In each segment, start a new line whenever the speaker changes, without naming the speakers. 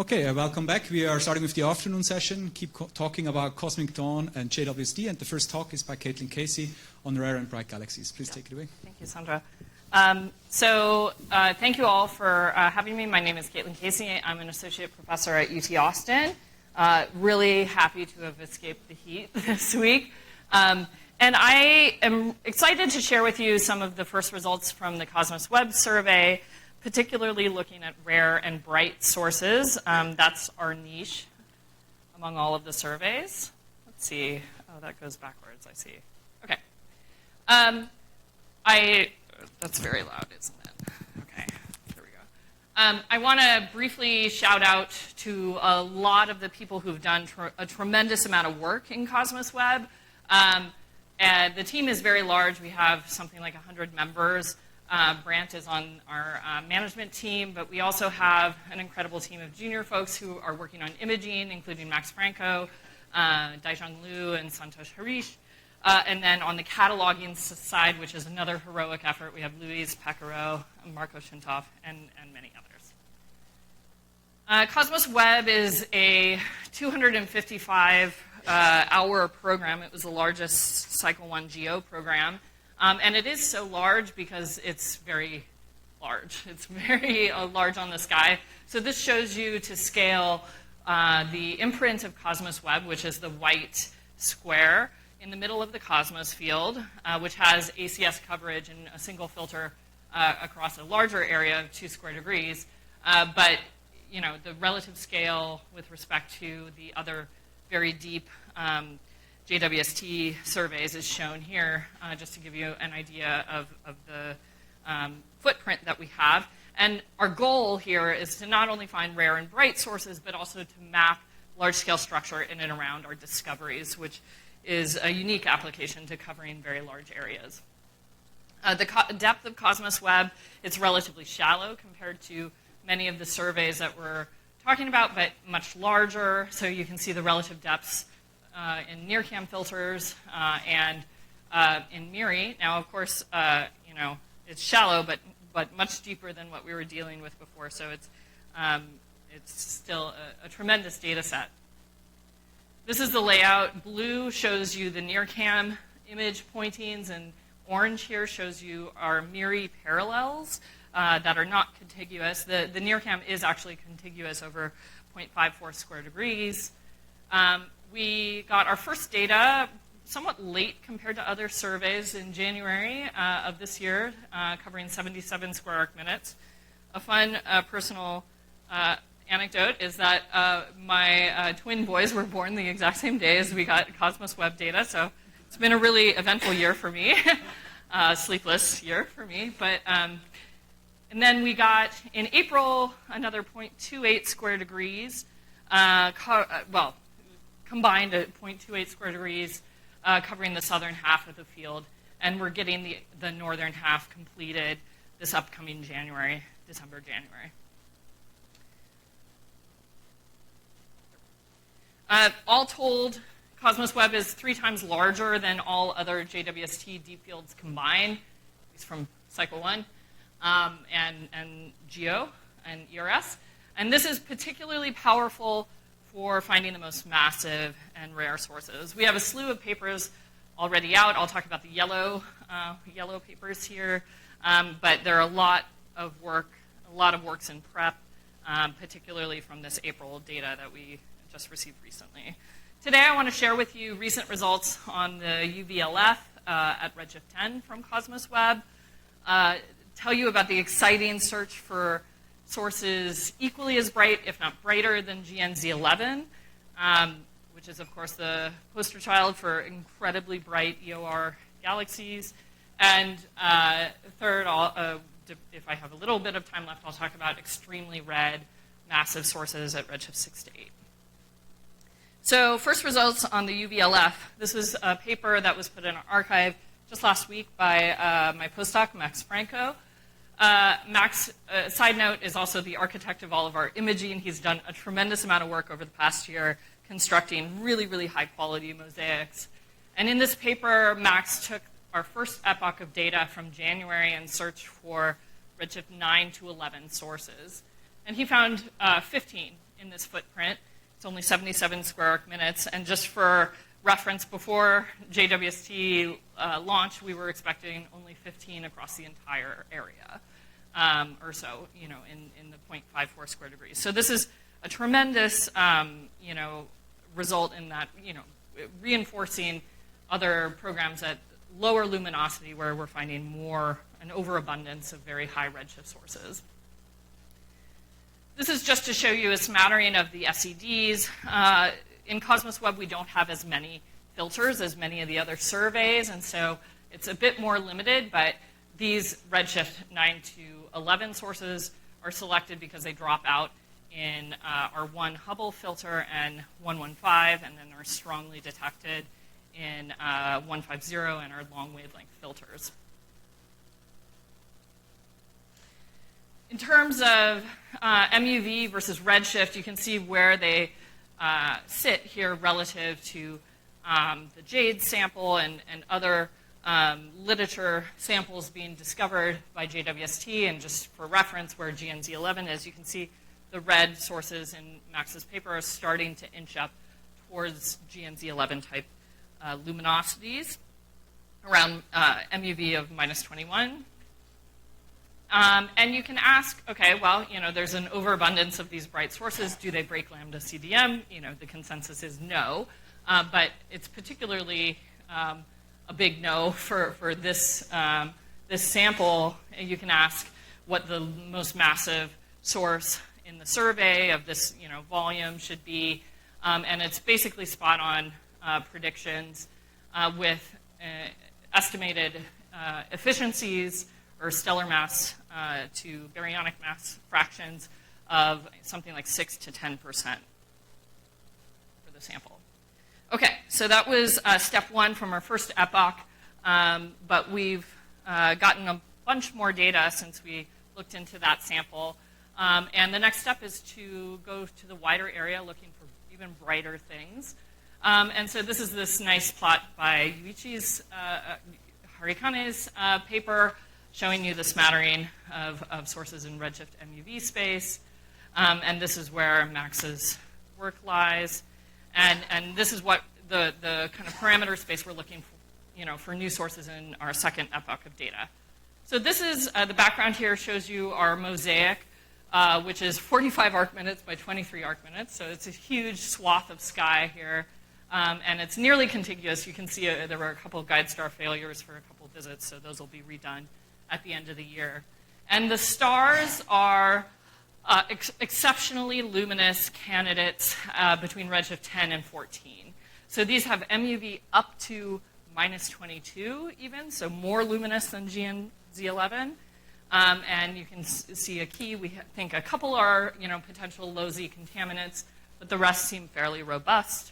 Okay, welcome back. We are starting with the afternoon session, talking about cosmic dawn and JWST, and the first talk is by Caitlin Casey on rare and bright galaxies. Please take it away.
Thank you, Sandra. Thank you all for having me. My name is Caitlin Casey. I'm an associate professor at UT Austin. Really happy to have escaped the heat this week. And I am excited to share with you some of the first results from the Cosmos Web survey, particularly looking at rare and bright sources. That's our niche among all of the surveys. Let's see. Oh, that goes backwards, I see. Okay. That's very loud, isn't it? Okay, there we go. I want to briefly shout out to a lot of the people who've done a tremendous amount of work in Cosmos Web. And the team is very large. We have something like 100 members. Brant is on our management team, but we also have an incredible team of junior folks who are working on imaging, including Max Franco, Daijang Liu, and Santosh Harish. And then on the cataloging side, which is another heroic effort, we have Louise Pecoraro, Marco Shintov, and many others. Cosmos Web is a 255-hour program. It was the largest Cycle 1 GEO program. And it is so large because it's very large. It's very large on the sky. So this shows you to scale the imprint of Cosmos Web, which is the white square in the middle of the Cosmos field, which has ACS coverage and a single filter across a larger area of 2 square degrees. But you know, the relative scale with respect to the other very deep JWST surveys is shown here, just to give you an idea of the footprint that we have. And our goal here is to not only find rare and bright sources, but also to map large-scale structure in and around our discoveries, which is a unique application to covering very large areas. The depth of Cosmos Web is relatively shallow compared to many of the surveys that we're talking about, but much larger. So you can see the relative depths in NIRCam filters and in MIRI. Now, of course, you know, it's shallow, but much deeper than what we were dealing with before. So it's still a tremendous data set. This is the layout. Blue shows you the NIRCam image pointings, and orange here shows you our MIRI parallels that are not contiguous. The NIRCam is actually contiguous over 0.54 square degrees. We got our first data somewhat late compared to other surveys in January of this year, covering 77 square arc minutes. A fun personal anecdote is that my twin boys were born the exact same day as we got Cosmos Web data, so it's been a really eventful year for me, sleepless year for me. But and then we got in April another 0.28 square degrees. Combined at 0.28 square degrees, covering the southern half of the field, and we're getting the northern half completed this upcoming January, December-January. All told, Cosmos Web is 3 times larger than all other JWST deep fields combined, at least from Cycle 1, and GEO and ERS. And this is particularly powerful for finding the most massive and rare sources. We have a slew of papers already out. I'll talk about the yellow papers here, but there are a lot of works in prep, particularly from this April data that we just received recently. Today I want to share with you recent results on the UVLF at Redshift 10 from Cosmos Web, tell you about the exciting search for sources equally as bright, if not brighter, than GNZ11, which is, of course, the poster child for incredibly bright EOR galaxies. And third, if I have a little bit of time left, I'll talk about extremely red, massive sources at redshift 6 to 8. So first results on the UVLF. This was a paper that was put in our archive just last week by my postdoc, Max Franco. Max, side note, is also the architect of all of our imaging. He's done a tremendous amount of work over the past year constructing really, really high-quality mosaics. And in this paper, Max took our first epoch of data from January and searched for redshift 9 to 11 sources. And he found 15 in this footprint. It's only 77 square arc minutes. And just for reference, before JWST launched, we were expecting only 15 across the entire area, or so, in the 0.54 square degrees. So this is a tremendous, result in that, reinforcing other programs at lower luminosity where we're finding an overabundance of very high redshift sources. This is just to show you a smattering of the SEDs. In Cosmos Web, we don't have as many filters as many of the other surveys, and so it's a bit more limited, but these redshift 9 to 11 sources are selected because they drop out in our 1 Hubble filter and 115, and then are strongly detected in 150 and our long wavelength filters. In terms of MUV versus redshift, you can see where they sit here relative to the JADE sample and other literature samples being discovered by JWST. And just for reference, where GNZ11 is, you can see the red sources in Max's paper are starting to inch up towards GNZ11 type luminosities around MUV of minus 21. And you can ask, okay, well, there's an overabundance of these bright sources. Do they break lambda CDM? The consensus is no. But it's particularly a big no for this, this sample. You can ask what the most massive source in the survey of this volume should be. And it's basically spot-on predictions with estimated efficiencies or stellar mass to baryonic mass fractions of something like 6 to 10% for the sample. Okay, so that was step 1 from our first epoch, but we've gotten a bunch more data since we looked into that sample. And the next step is to go to the wider area looking for even brighter things. And so this is this nice plot by Yuichi's Harikane's paper showing you the smattering of sources in redshift MUV space. And this is where Max's work lies. And this is what the kind of parameter space we're looking for, for new sources in our second epoch of data. So this is, the background here shows you our mosaic, which is 45 arc minutes by 23 arc minutes. So it's a huge swath of sky here. And it's nearly contiguous. You can see there were a couple of guide star failures for a couple of visits, so those will be redone at the end of the year. And the stars are exceptionally luminous candidates between redshift 10 and 14. So these have MUV up to minus 22 even, so more luminous than GNZ11. And you can see a key. We think a couple are potential low Z contaminants, but the rest seem fairly robust.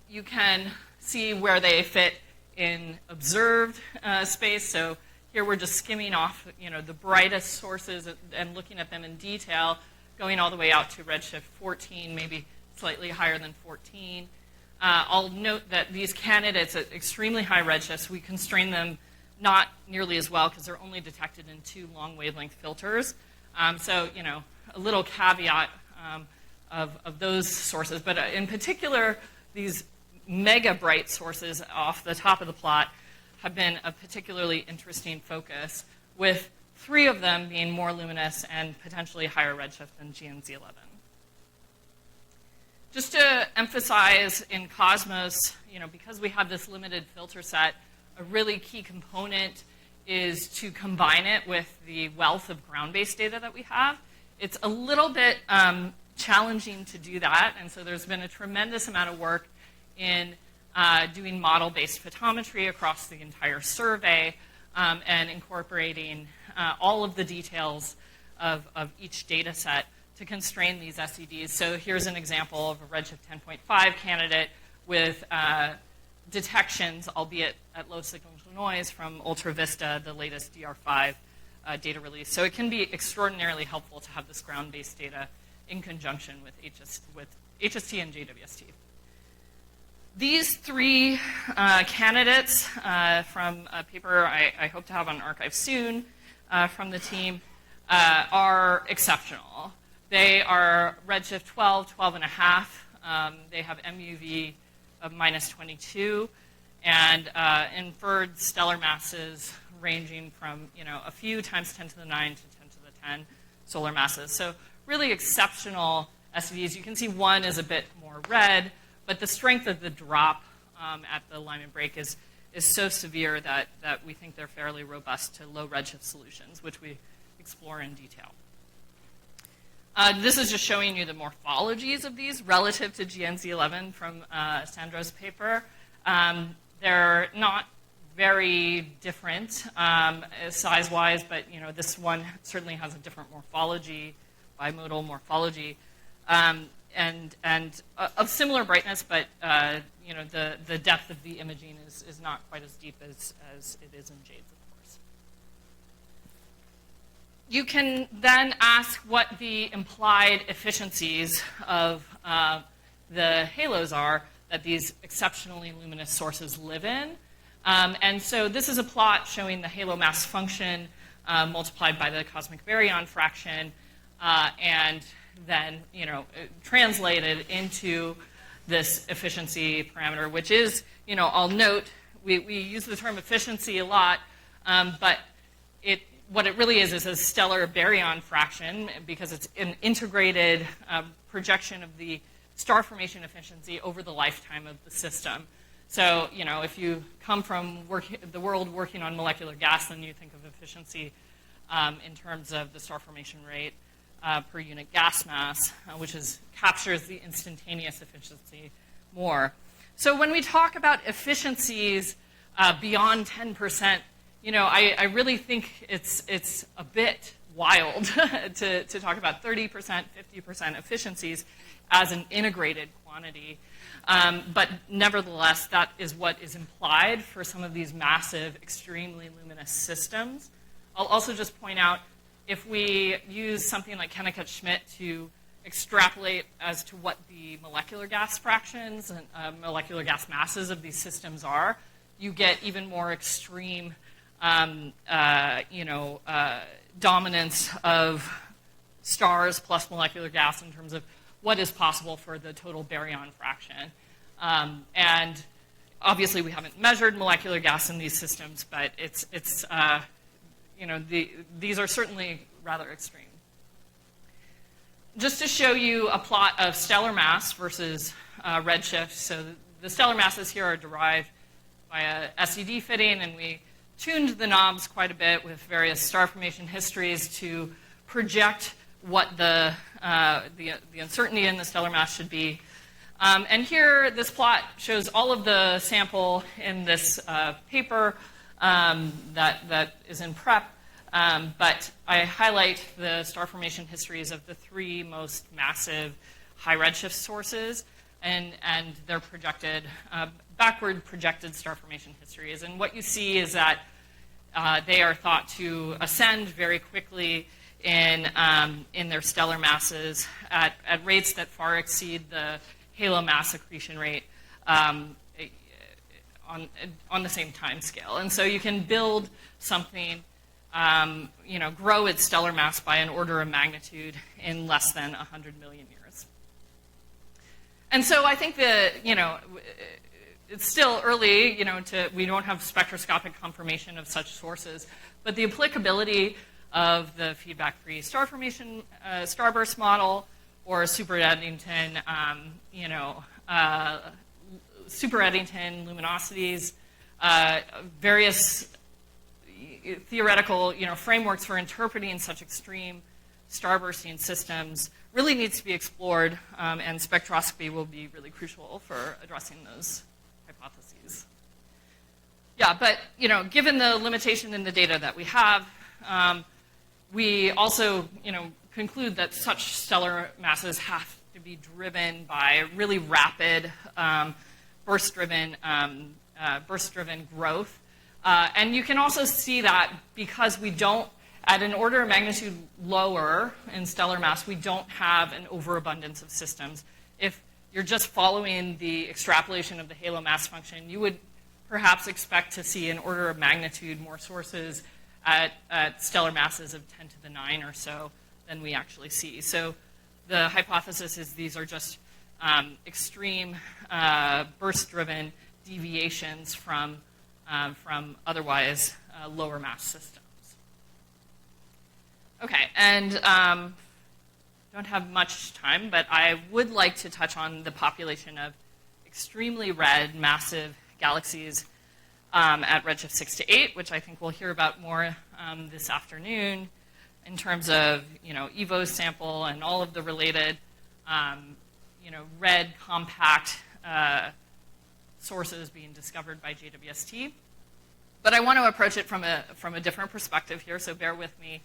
You can see where they fit in observed space. So here we're just skimming off, the brightest sources and looking at them in detail, going all the way out to redshift 14, maybe slightly higher than 14. I'll note that these candidates at extremely high redshifts, we constrain them not nearly as well because they're only detected in 2 long wavelength filters. So, a little caveat of those sources. But in particular, these mega bright sources off the top of the plot have been a particularly interesting focus, with 3 of them being more luminous and potentially higher redshift than GNZ11. Just to emphasize in Cosmos, because we have this limited filter set, a really key component is to combine it with the wealth of ground-based data that we have. It's a little bit challenging to do that, and so there's been a tremendous amount of work in doing model-based photometry across the entire survey and incorporating all of the details of each data set to constrain these SEDs. So here's an example of a redshift 10.5 candidate with detections, albeit at low signal to noise, from UltraVista, the latest DR5 data release. So it can be extraordinarily helpful to have this ground-based data in conjunction with HST and JWST. These 3 candidates from a paper I hope to have on archive soon from the team are exceptional. They are redshift 12, 12 and a half. They have MUV of minus 22, and inferred stellar masses ranging from a few times 10 to the 9 to 10 to the 10 solar masses. So really exceptional SVs. You can see one is a bit more red, but the strength of the drop at the alignment break is so severe that we think they're fairly robust to low redshift solutions, which we explore in detail. This is just showing you the morphologies of these relative to GNZ11 from Sandro's paper. They're not very different size-wise, but this one certainly has a different morphology, bimodal morphology, and of similar brightness, but the depth of the imaging is not quite as deep as it is in JADES, of course. You can then ask what the implied efficiencies of the halos are that these exceptionally luminous sources live in. And so this is a plot showing the halo mass function multiplied by the cosmic baryon fraction, and then translated into this efficiency parameter, which is, I'll note, we use the term efficiency a lot, but what it really is a stellar baryon fraction, because it's an integrated projection of the star formation efficiency over the lifetime of the system. So, if you come from the world working on molecular gas, then you think of efficiency in terms of the star formation rate per unit gas mass, which captures the instantaneous efficiency more. So when we talk about efficiencies beyond 10%, I really think it's a bit wild to talk about 30%, 50% efficiencies as an integrated quantity. But nevertheless, that is what is implied for some of these massive, extremely luminous systems. I'll also just point out, if we use something like Kennicutt-Schmidt to extrapolate as to what the molecular gas fractions and molecular gas masses of these systems are, you get even more extreme dominance of stars plus molecular gas in terms of what is possible for the total baryon fraction. And obviously we haven't measured molecular gas in these systems, but these are certainly rather extreme. Just to show you a plot of stellar mass versus redshift. So the stellar masses here are derived by a SED fitting, and we tuned the knobs quite a bit with various star formation histories to project what the uncertainty in the stellar mass should be. And here, this plot shows all of the sample in this paper that is in prep, but I highlight the star formation histories of the three most massive high redshift sources, and their projected, backward projected star formation histories. And what you see is that they are thought to ascend very quickly in their stellar masses at rates that far exceed the halo mass accretion rate on the same time scale. And so you can build something, grow its stellar mass by an order of magnitude in less than 100 million years. And so I think that, it's still early, we don't have spectroscopic confirmation of such sources, but the applicability of the feedback-free star formation starburst model, or super Eddington, super Eddington luminosities, various theoretical, frameworks for interpreting such extreme starbursting systems really needs to be explored, and spectroscopy will be really crucial for addressing those hypotheses. Yeah, but given the limitation in the data that we have, we also conclude that such stellar masses have to be driven by really rapid burst-driven growth. And you can also see that because we don't, at an order of magnitude lower in stellar mass, we don't have an overabundance of systems. If you're just following the extrapolation of the halo mass function, you would perhaps expect to see an order of magnitude more sources at stellar masses of 10 to the 9 or so than we actually see. So the hypothesis is these are just extreme burst-driven deviations from otherwise lower mass systems. Okay, and don't have much time, but I would like to touch on the population of extremely red, massive galaxies at redshift 6 to 8, which I think we'll hear about more this afternoon in terms of, EVO sample and all of the related, red compact sources being discovered by JWST. But I want to approach it from a different perspective here, so bear with me.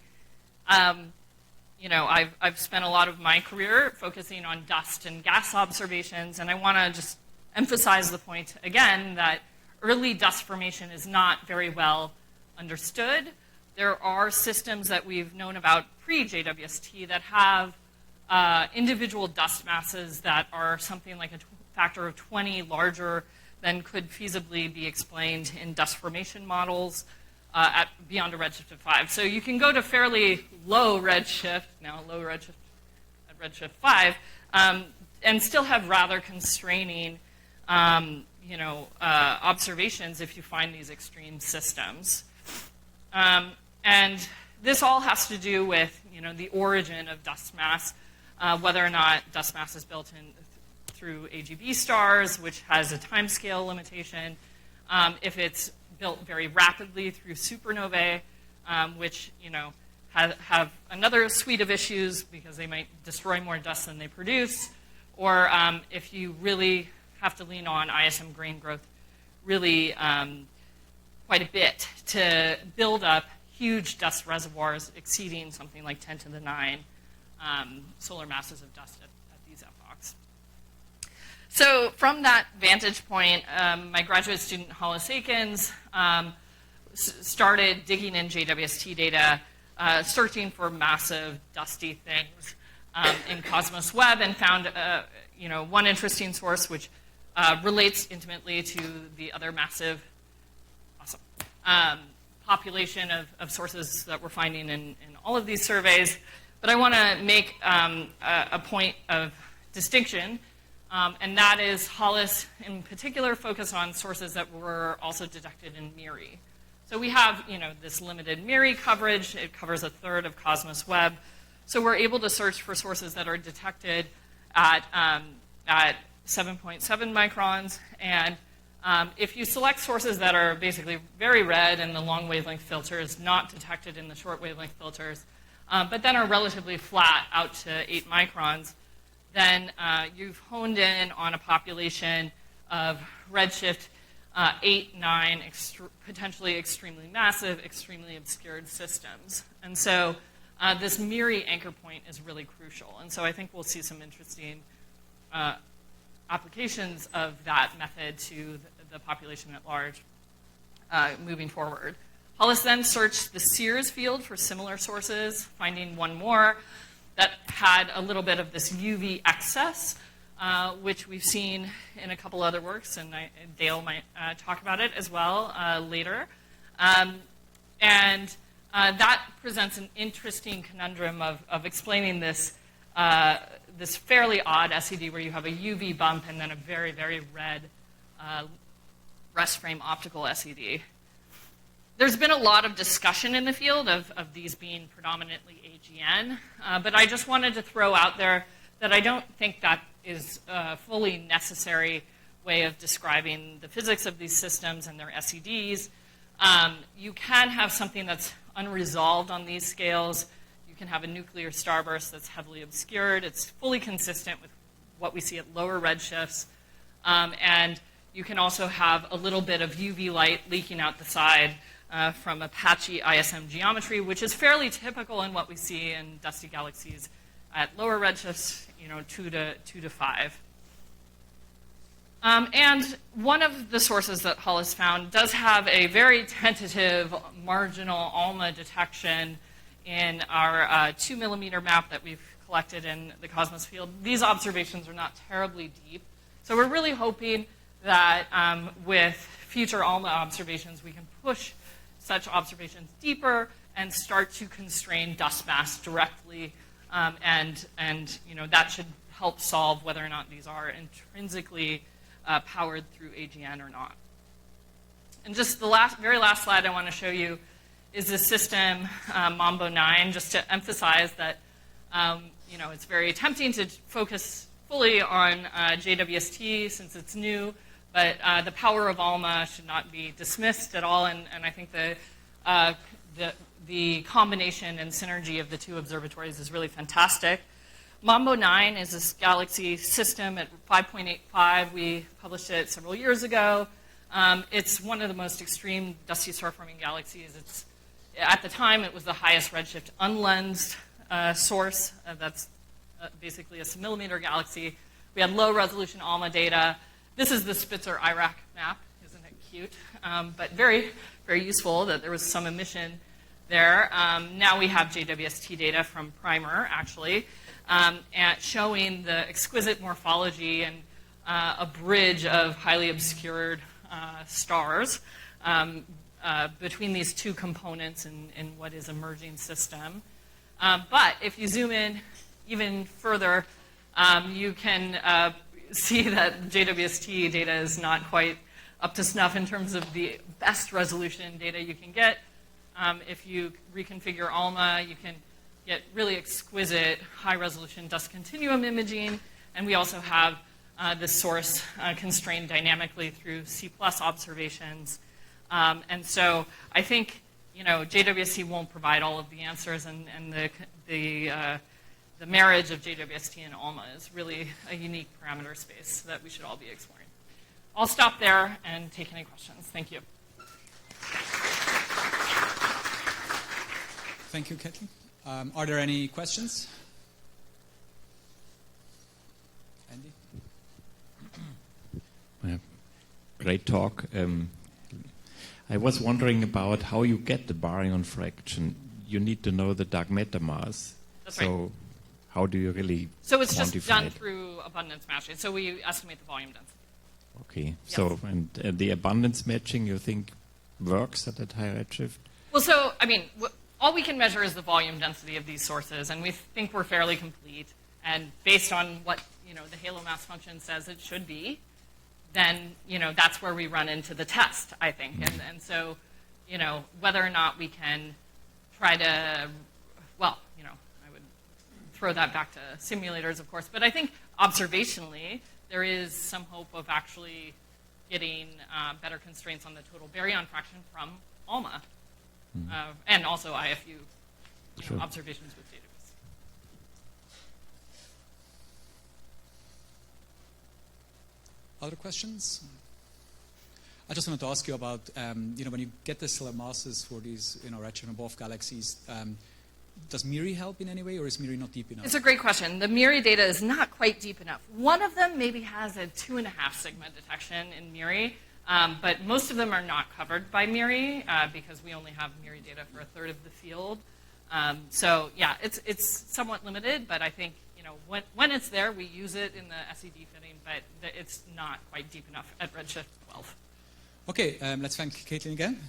I've spent a lot of my career focusing on dust and gas observations, and I want to just emphasize the point again that early dust formation is not very well understood. There are systems that we've known about pre-JWST that have individual dust masses that are something like a factor of 20 larger than could feasibly be explained in dust formation models at beyond a redshift of 5. So you can go to fairly low redshift, now low redshift at redshift 5, and still have rather constraining observations if you find these extreme systems. And this all has to do with the origin of dust mass, whether or not dust mass is built in through AGB stars, which has a timescale limitation, if it's built very rapidly through supernovae, which have another suite of issues because they might destroy more dust than they produce, or if you really have to lean on ISM grain growth really quite a bit to build up huge dust reservoirs exceeding something like 10 to the 9 solar masses of dust at these epochs. So from that vantage point, my graduate student Hollis Akins started digging in JWST data, searching for massive dusty things in Cosmos Web, and found one interesting source which relates intimately to the other massive population of sources that we're finding in all of these surveys. But I want to make a point of distinction, and that is Hollis in particular focused on sources that were also detected in MIRI. So we have this limited MIRI coverage. It covers a third of Cosmos Web. So we're able to search for sources that are detected at 7.7 microns, and if you select sources that are basically very red and the long wavelength filter is not detected in the short wavelength filters, but then are relatively flat out to 8 microns, then you've honed in on a population of redshift 8, 9, potentially extremely massive, extremely obscured systems. And so this MIRI anchor point is really crucial. And so I think we'll see some interesting applications of that method to the population at large moving forward. Hollis then searched the Sears field for similar sources, finding one more that had a little bit of this UV excess, which we've seen in a couple other works, and Dale might talk about it as well later. And that presents an interesting conundrum of explaining this this fairly odd SED where you have a UV bump and then a very, very red rest frame optical SED. There's been a lot of discussion in the field of these being predominantly AGN, but I just wanted to throw out there that I don't think that is a fully necessary way of describing the physics of these systems and their SEDs. You can have something that's unresolved on these scales. You can have a nuclear starburst that's heavily obscured. It's fully consistent with what we see at lower redshifts. And you can also have a little bit of UV light leaking out the side from a patchy ISM geometry, which is fairly typical in what we see in dusty galaxies at lower redshifts, 2 to 5. And one of the sources that Hollis found does have a very tentative marginal ALMA detection in our 2 millimeter map that we've collected in the Cosmos field. These observations are not terribly deep. So we're really hoping that with future ALMA observations, we can push such observations deeper and start to constrain dust mass directly and that should help solve whether or not these are intrinsically powered through AGN or not. And just the very last slide I want to show you is the system Mambo 9, just to emphasize that it's very tempting to focus fully on JWST since it's new, but the power of ALMA should not be dismissed at all, and I think the combination and synergy of the two observatories is really fantastic. Mambo 9 is this galaxy system at 5.85. We published it several years ago. It's one of the most extreme dusty star-forming galaxies. At the time, it was the highest redshift unlensed source. That's basically a millimeter galaxy. We had low-resolution ALMA data. This is the Spitzer-IRAC map. Isn't it cute? But very, very useful that there was some emission there. Now we have JWST data from Primer, actually, showing the exquisite morphology and a bridge of highly obscured stars between these two components in what is emerging system. But if you zoom in even further, you can see that JWST data is not quite up to snuff in terms of the best resolution data you can get. If you reconfigure ALMA, you can get really exquisite high-resolution dust continuum imaging, and we also have this source constrained dynamically through C+ observations. And so I think JWST won't provide all of the answers, and the marriage of JWST and ALMA is really a unique parameter space that we should all be exploring. I'll stop there and take any questions. Thank you.
Thank you, Kathleen. Are there any questions? Andy?
Great talk. I was wondering about how you get the baryon fraction. You need to know the dark matter mass.
That's
so
right.
How do you really
So it's
quantify
just done
it?
through abundance matching. So we estimate the volume density.
Okay.
Yes.
So and the abundance matching you think works at that high redshift?
Well, so, I mean, all we can measure is the volume density of these sources, and we think we're fairly complete. And based on what, the halo mass function says it should be, then, that's where we run into the test, I think. And so, whether or not we can try to, I would throw that back to simulators, of course. But I think observationally, there is some hope of actually getting better constraints on the total baryon fraction from ALMA. And also IFU
Sure.
observations with database.
Other questions? I just wanted to ask you about, when you get the stellar masses for these, redshift above galaxies, does MIRI help in any way, or is MIRI not deep enough?
It's a great question. The MIRI data is not quite deep enough. One of them maybe has a 2.5 sigma detection in MIRI, but most of them are not covered by MIRI because we only have MIRI data for a third of the field. So yeah, it's somewhat limited, but I think when it's there, we use it in the SED fitting, but it's not quite deep enough at redshift 12.
Okay, let's thank Caitlin again.